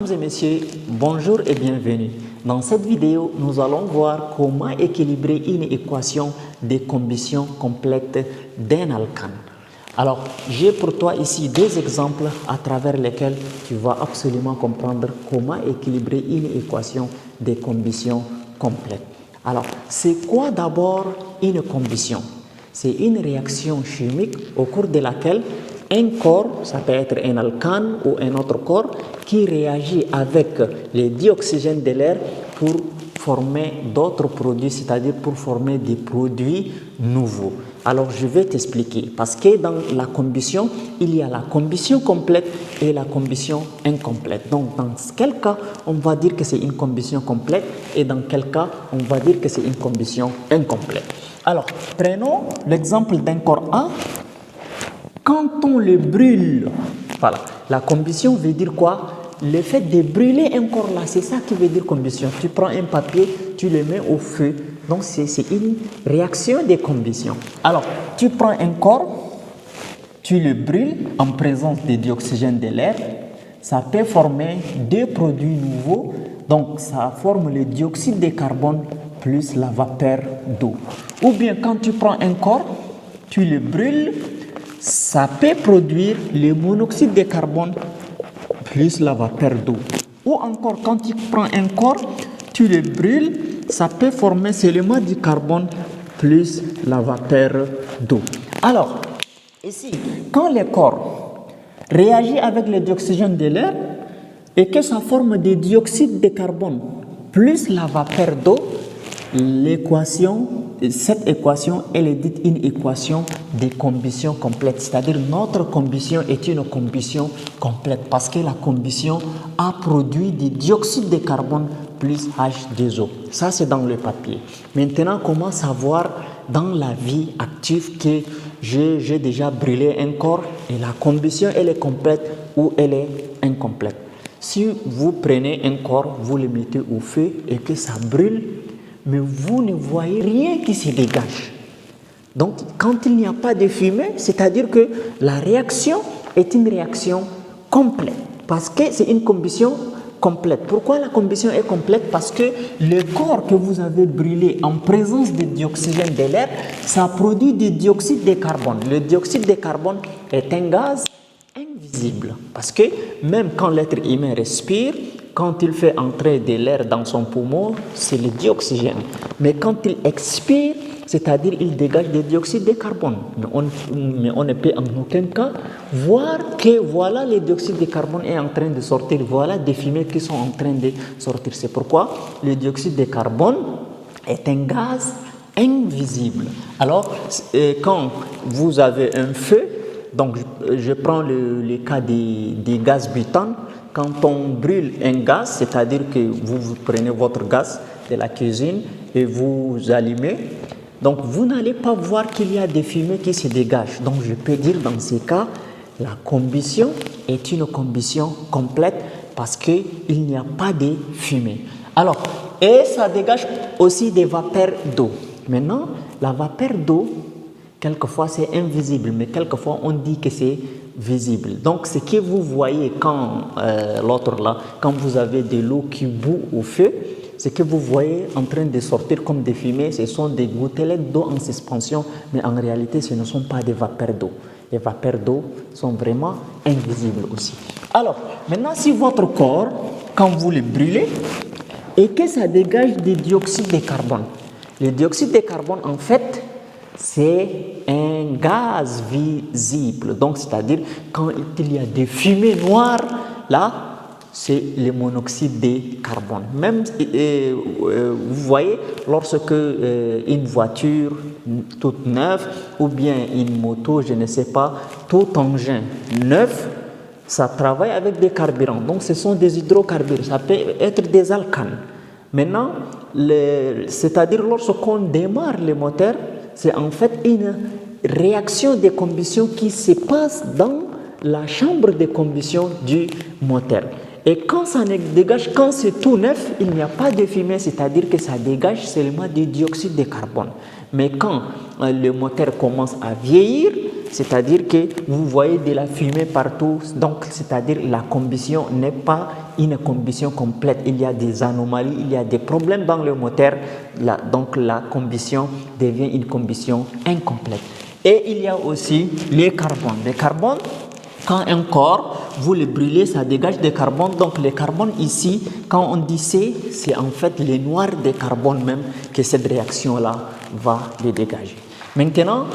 Mesdames et messieurs, bonjour et bienvenue. Dans cette vidéo, nous allons voir comment équilibrer une équation de combustion complète d'un alcane. Alors, j'ai pour toi ici deux exemples à travers lesquels tu vas absolument comprendre comment équilibrer une équation de combustion complète. Alors, c'est quoi d'abord une combustion? C'est une réaction chimique au cours de laquelle un corps, ça peut être un alcane ou un autre corps, qui réagit avec les dioxygènes de l'air pour former d'autres produits, c'est-à-dire pour former des produits nouveaux. Alors je vais t'expliquer, parce que dans la combustion, il y a la combustion complète et la combustion incomplète. Donc dans quel cas on va dire que c'est une combustion complète et dans quel cas on va dire que c'est une combustion incomplète. Alors prenons l'exemple d'un corps A. Quand on le brûle, voilà, la combustion veut dire quoi? Le fait de brûler un corps là, c'est ça qui veut dire combustion. Tu prends un papier, tu le mets au feu. Donc c'est une réaction de combustion. Alors, tu prends un corps, tu le brûles en présence de dioxygène de l'air. Ça peut former deux produits nouveaux. Donc ça forme le dioxyde de carbone plus la vapeur d'eau. Ou bien quand tu prends un corps, tu le brûles, ça peut produire le monoxyde de carbone plus la vapeur d'eau. Ou encore, quand tu prends un corps, tu le brûles, ça peut former seulement du carbone plus la vapeur d'eau. Alors, ici, quand le corps réagit avec le dioxygène de l'air et que ça forme du dioxyde de carbone plus la vapeur d'eau, cette équation, elle est dite une équation de combustion complète. C'est-à-dire notre combustion est une combustion complète parce que la combustion a produit du dioxyde de carbone plus H2O. Ça, c'est dans le papier. Maintenant, comment savoir dans la vie active que j'ai déjà brûlé un corps et la combustion, elle est complète ou elle est incomplète? Si vous prenez un corps, vous le mettez au feu et que ça brûle, mais vous ne voyez rien qui se dégage. Donc, quand il n'y a pas de fumée, c'est-à-dire que la réaction est une réaction complète, parce que c'est une combustion complète. Pourquoi la combustion est complète? Parce que le corps que vous avez brûlé en présence de dioxygène de l'air, ça produit du dioxyde de carbone. Le dioxyde de carbone est un gaz invisible, parce que même quand l'être humain respire, quand il fait entrer de l'air dans son poumon, c'est le dioxygène. Mais quand il expire, c'est-à-dire il dégage du dioxyde de carbone. Mais on ne peut en aucun cas voir que voilà le dioxyde de carbone est en train de sortir, voilà des fumées qui sont en train de sortir. C'est pourquoi le dioxyde de carbone est un gaz invisible. Alors, quand vous avez un feu, donc je prends le cas des gaz butane. Quand on brûle un gaz, c'est-à-dire que vous prenez votre gaz de la cuisine et vous allumez, donc vous n'allez pas voir qu'il y a des fumées qui se dégagent. Donc je peux dire dans ces cas, la combustion est une combustion complète parce qu'il n'y a pas de fumée. Alors, et ça dégage aussi des vapeurs d'eau. Maintenant, la vapeur d'eau, quelquefois c'est invisible, mais quelquefois on dit que c'est visible. Donc ce que vous voyez quand quand vous avez de l'eau qui bout au feu, ce que vous voyez en train de sortir comme des fumées, ce sont des gouttelettes d'eau en suspension, mais en réalité ce ne sont pas des vapeurs d'eau. Les vapeurs d'eau sont vraiment invisibles aussi. Alors maintenant, si votre corps, quand vous le brûlez et que ça dégage du dioxyde de carbone, le dioxyde de carbone en fait c'est un gaz visible. Donc, c'est-à-dire, quand il y a des fumées noires, là, c'est le monoxyde de carbone. Même, vous voyez, lorsque une voiture toute neuve, ou bien une moto, je ne sais pas, tout engin neuf, ça travaille avec des carburants. Donc, ce sont des hydrocarbures. Ça peut être des alcanes. Maintenant, c'est-à-dire, lorsqu'on démarre le moteur, c'est en fait une réaction de combustion qui se passe dans la chambre de combustion du moteur. Et quand ça dégage, quand c'est tout neuf, il n'y a pas de fumée, c'est-à-dire que ça dégage seulement du dioxyde de carbone. Mais quand le moteur commence à vieillir, c'est-à-dire que vous voyez de la fumée partout, donc c'est-à-dire la combustion n'est pas une combustion complète. Il y a des anomalies, il y a des problèmes dans le moteur, donc la combustion devient une combustion incomplète. Et il y a aussi les carbones. Les carbones, quand un corps, vous le brûlez, ça dégage des carbones. Donc les carbones ici, quand on dit C, c'est en fait les noirs des carbones même que cette réaction-là va les dégager. Maintenant,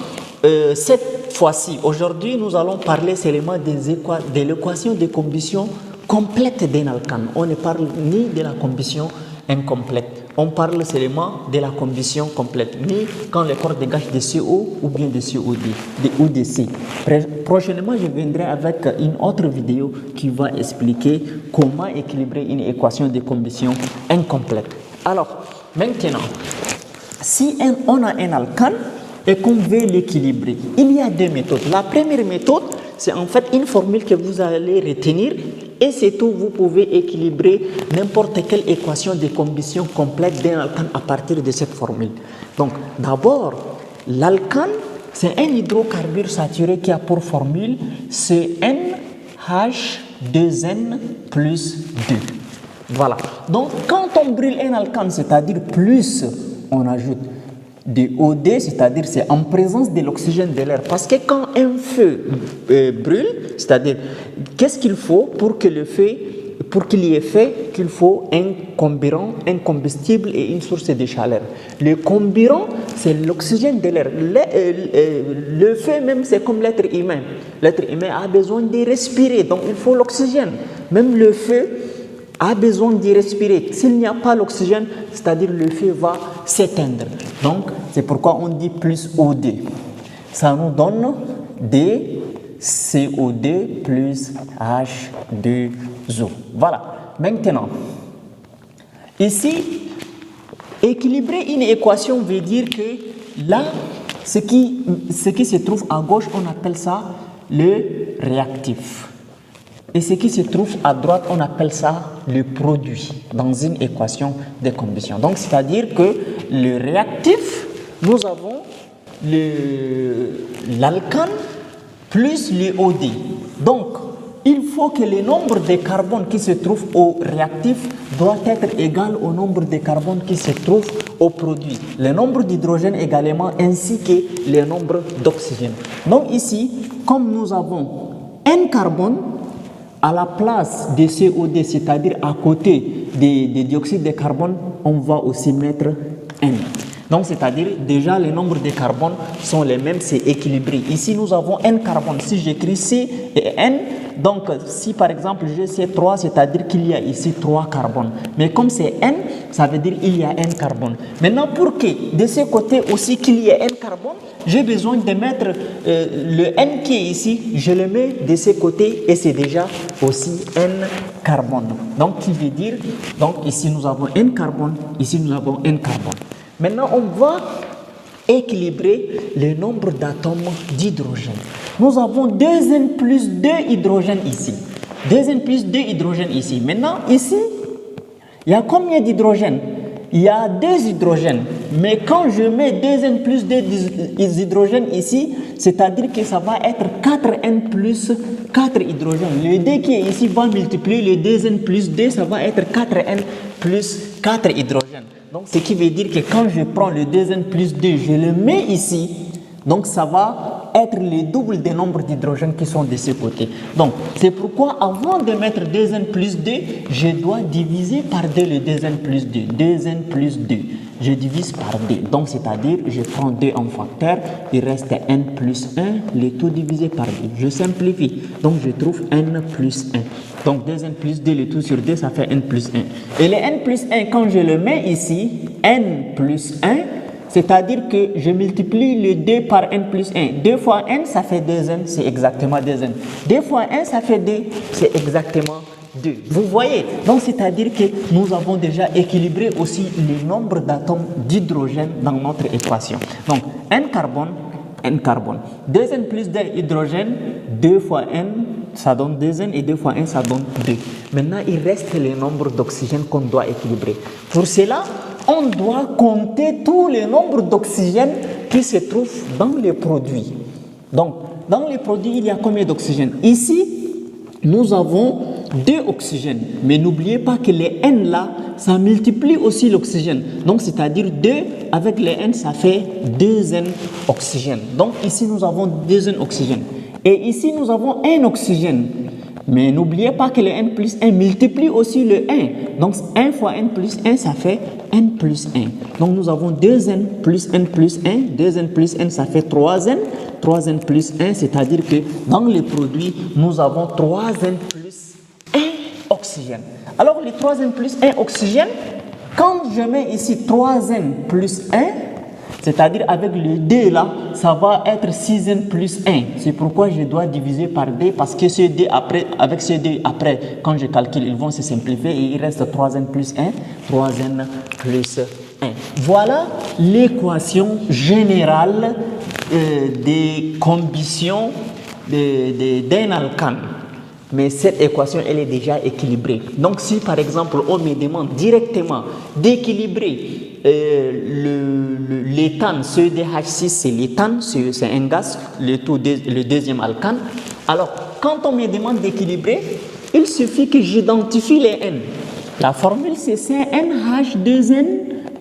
cette fois-ci, aujourd'hui, nous allons parler seulement de l'équation de combustion complète d'un alcane. On ne parle ni de la combustion incomplète. On parle seulement de la combustion complète, ni quand le corps dégage de CO ou bien de COD ou de C. Prochainement, je viendrai avec une autre vidéo qui va expliquer comment équilibrer une équation de combustion incomplète. Alors, maintenant, si on a un alcane et qu'on veut l'équilibrer, il y a deux méthodes. La première méthode, c'est en fait une formule que vous allez retenir et c'est tout. Vous pouvez équilibrer n'importe quelle équation de combustion complète d'un alcane à partir de cette formule. Donc, d'abord, l'alcane, c'est un hydrocarbure saturé qui a pour formule CnH2n plus 2. Voilà. Donc, quand on brûle un alcane, c'est-à-dire plus on ajoute de OD, c'est-à-dire c'est en présence de l'oxygène de l'air. Parce que quand un feu brûle, c'est-à-dire qu'est-ce qu'il faut pour que le feu, pour qu'il y ait feu, qu'il faut un comburant, un combustible et une source de chaleur. Le comburant, c'est l'oxygène de l'air. Le feu même, c'est comme l'être humain. L'être humain a besoin de respirer, donc il faut l'oxygène. Même le feu a besoin d'y respirer. S'il n'y a pas l'oxygène, c'est-à-dire le feu va s'éteindre. Donc, c'est pourquoi on dit plus OD. Ça nous donne des CO2 plus H2O. Voilà. Maintenant, ici, équilibrer une équation veut dire que là, ce qui se trouve à gauche, on appelle ça le réactif. Et ce qui se trouve à droite, on appelle ça le produit dans une équation de combustion. Donc, c'est-à-dire que le réactif, nous avons l'alcane plus le OD. Donc, il faut que le nombre de carbone qui se trouve au réactif doit être égal au nombre de carbone qui se trouve au produit. Le nombre d'hydrogène également, ainsi que le nombre d'oxygène. Donc ici, comme nous avons N carbone, à la place de CO2, c'est-à-dire à côté des dioxydes de carbone, on va aussi mettre N. Donc, c'est-à-dire déjà les nombres de carbone sont les mêmes, c'est équilibré. Ici, nous avons N carbone. Si j'écris C et N, donc si par exemple j'ai C3, c'est-à-dire qu'il y a ici 3 carbones. Mais comme c'est N, ça veut dire qu'il y a N carbone. Maintenant, pour que de ce côté aussi qu'il y ait N carbone, j'ai besoin de mettre le N qui est ici, je le mets de ce côté et c'est déjà aussi N carbone. Donc, qui veut dire, donc ici nous avons N carbone, ici nous avons N carbone. Maintenant, on va équilibrer le nombre d'atomes d'hydrogène. Nous avons 2N plus 2 hydrogènes ici. 2N plus 2 hydrogènes ici. Maintenant, ici, il y a combien d'hydrogènes? Il y a 2 hydrogènes. Mais quand je mets 2N plus 2 hydrogènes ici, c'est-à-dire que ça va être 4N plus 4 hydrogènes. Le 2 qui est ici va multiplier le 2N plus 2, ça va être 4N plus 4 hydrogènes. Donc, ce qui veut dire que quand je prends le 2N plus 2, je le mets ici, donc ça va être le double des nombres d'hydrogènes qui sont de ce côté. Donc, c'est pourquoi avant de mettre 2N plus 2, je dois diviser par 2 le 2N plus 2. 2N plus 2, je divise par 2. Donc, c'est-à-dire, je prends 2 en facteur, il reste N plus 1, le tout divisé par 2. Je simplifie, donc je trouve N plus 1. Donc 2N plus 2, le tout sur 2, ça fait N plus 1. Et le N plus 1, quand je le mets ici, N plus 1, c'est-à-dire que je multiplie le 2 par N plus 1. 2 fois N, ça fait 2N, c'est exactement 2N. 2 fois 1, ça fait 2, c'est exactement 2. Vous voyez? Donc, c'est-à-dire que nous avons déjà équilibré aussi le nombre d'atomes d'hydrogène dans notre équation. Donc, N carbone, 2N plus 2 hydrogène, 2 fois N, ça donne 2N et 2 fois 1, ça donne 2. Maintenant, il reste le nombre d'oxygène qu'on doit équilibrer. Pour cela, on doit compter tous les nombres d'oxygène qui se trouvent dans les produits. Donc, dans les produits, il y a combien d'oxygène? Ici, nous avons 2 oxygènes. Mais n'oubliez pas que les N là, ça multiplie aussi l'oxygène. Donc, c'est-à-dire 2 avec les N, ça fait 2N oxygène. Donc, ici, nous avons 2N oxygène. Et ici, nous avons 1 oxygène. Mais n'oubliez pas que le N plus 1 multiplie aussi le 1. Donc 1 fois N plus 1, ça fait N plus 1. Donc nous avons 2N plus N plus 1. 2N plus N, ça fait 3N. 3N plus 1, c'est-à-dire que dans les produits, nous avons 3N plus 1 oxygène. Alors les 3N plus 1 oxygène, quand je mets ici 3N plus 1, c'est-à-dire avec le 2 là, ça va être 6N plus 1. C'est pourquoi je dois diviser par 2 parce que ce 2 après, avec ce 2 après, quand je calcule, ils vont se simplifier et il reste 3N plus 1, 3N plus 1. Voilà l'équation générale des combustions d'un alcane. Mais cette équation, elle est déjà équilibrée. Donc, si par exemple, on me demande directement d'équilibrer l'éthane, CEDH6, c'est l'éthane, c'est un gaz, le deuxième alcane. Alors, quand on me demande d'équilibrer, il suffit que j'identifie les N. La formule, c'est CnH2n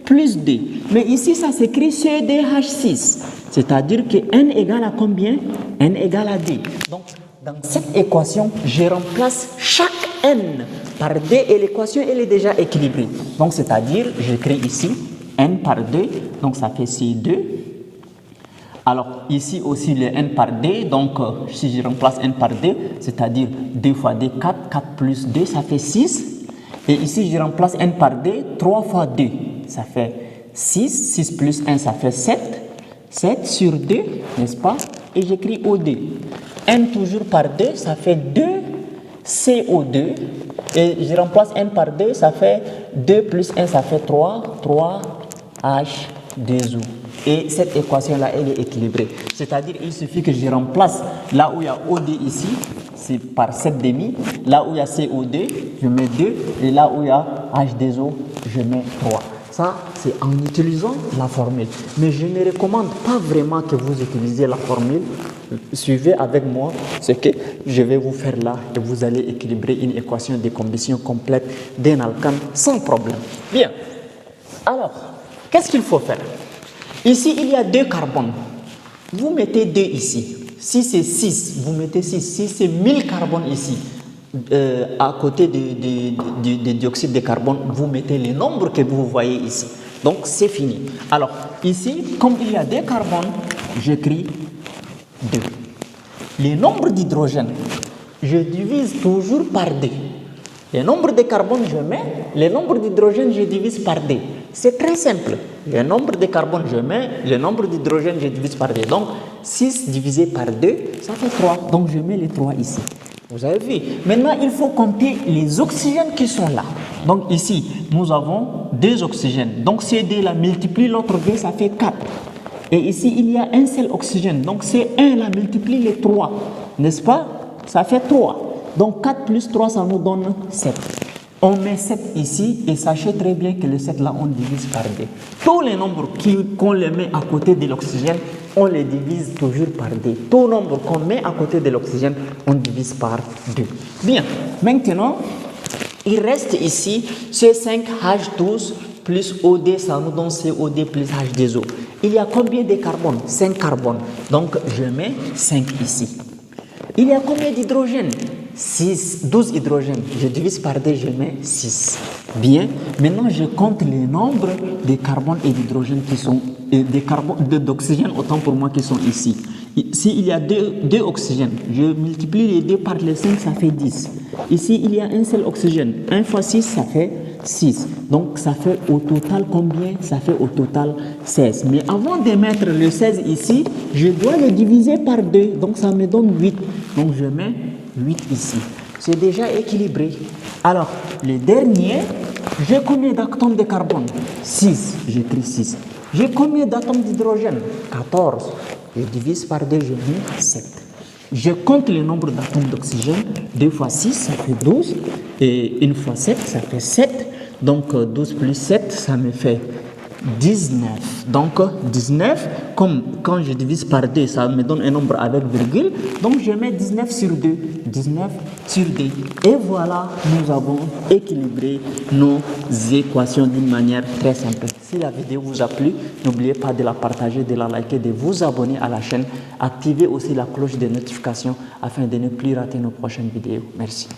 plus 2. Mais ici, ça s'écrit CEDH6. C'est-à-dire que N égale à combien? N égale à 2. Donc, dans cette équation, je remplace chaque N par 2 et l'équation, elle est déjà équilibrée. Donc, c'est-à-dire, j'écris ici N par 2, donc ça fait C2. Alors, ici aussi, le N par 2, donc si je remplace N par 2, c'est-à-dire 2 fois 2, 4, 4 plus 2, ça fait 6. Et ici, je remplace N par 2, 3 fois 2, ça fait 6. 6 plus 1, ça fait 7. 7 sur 2, n'est-ce pas? Et j'écris O2. N toujours par 2, ça fait 2 CO2. Et je remplace N par 2, ça fait 2 plus 1, ça fait 3. 3 H2O. Et cette équation-là, elle est équilibrée. C'est-à-dire, il suffit que je remplace là où il y a O2 ici, c'est par 7 demi. Là où il y a CO2, je mets 2. Et là où il y a H2O, je mets 3. Ça, c'est en utilisant la formule. Mais je ne recommande pas vraiment que vous utilisiez la formule. Suivez avec moi ce que je vais vous faire là et vous allez équilibrer une équation de combustion complète d'un alcane sans problème. Bien. Alors, qu'est-ce qu'il faut faire? Ici, il y a 2 carbones. Vous mettez 2 ici. Si c'est 6, vous mettez 6. Si c'est 1000 carbones ici, à côté du dioxyde de carbone, vous mettez les nombres que vous voyez ici. Donc, c'est fini. Alors, ici, comme il y a 2 carbones, j'écris 2. Les nombres d'hydrogène, je divise toujours par 2. Les nombres de carbone, je mets. Les nombres d'hydrogène, je divise par 2. C'est très simple. Le nombre de carbone, je mets. Le nombre d'hydrogène, je divise par 2. Donc, 6 divisé par 2, ça fait 3. Donc, je mets les 3 ici. Vous avez vu? Maintenant, il faut compter les oxygènes qui sont là. Donc, ici, nous avons 2 oxygènes. Donc, ces 2 là multiplie l'autre 2, ça fait 4. Et ici, il y a un seul oxygène. Donc, ces 1 là multiplie les 3. N'est-ce pas? Ça fait 3. Donc, 4 plus 3, ça nous donne 7. On met 7 ici et sachez très bien que le 7 là, on divise par 2. Tous les nombres qu'on les met à côté de l'oxygène, on les divise toujours par 2. Tout nombre qu'on met à côté de l'oxygène, on divise par 2. Bien, maintenant, il reste ici C5H12 plus OD, ça nous donne COD plus H2O. Il y a combien de carbone? 5 carbones. Donc, je mets 5 ici. Il y a combien d'hydrogène? 6, 12 hydrogènes. Je divise par 2, je mets 6. Bien. Maintenant, je compte les nombres de carbone et d'hydrogène qui sont, d'oxygène, autant pour moi, qui sont ici. Ici, il y a 2 oxygènes. Je multiplie les 2 par les 5, ça fait 10. Ici, il y a un seul oxygène. 1 fois 6, ça fait 6. Donc, ça fait au total combien? Ça fait au total 16. Mais avant de mettre le 16 ici, je dois le diviser par 2. Donc, ça me donne 8. Donc, je mets 8 ici. C'est déjà équilibré. Alors, le dernier, j'ai combien d'atomes de carbone? 6. J'écris 6. J'ai combien d'atomes d'hydrogène? 14. Je divise par 2, je mets 7. Je compte le nombre d'atomes d'oxygène. 2 fois 6, ça fait 12. Et 1 fois 7, ça fait 7. Donc 12 plus 7, ça me fait 19. Donc 19, comme quand je divise par 2, ça me donne un nombre avec virgule. Donc je mets 19 sur 2. 19 sur 2. Et voilà, nous avons équilibré nos équations d'une manière très simple. Si la vidéo vous a plu, n'oubliez pas de la partager, de la liker, de vous abonner à la chaîne. Activez aussi la cloche de notification afin de ne plus rater nos prochaines vidéos. Merci.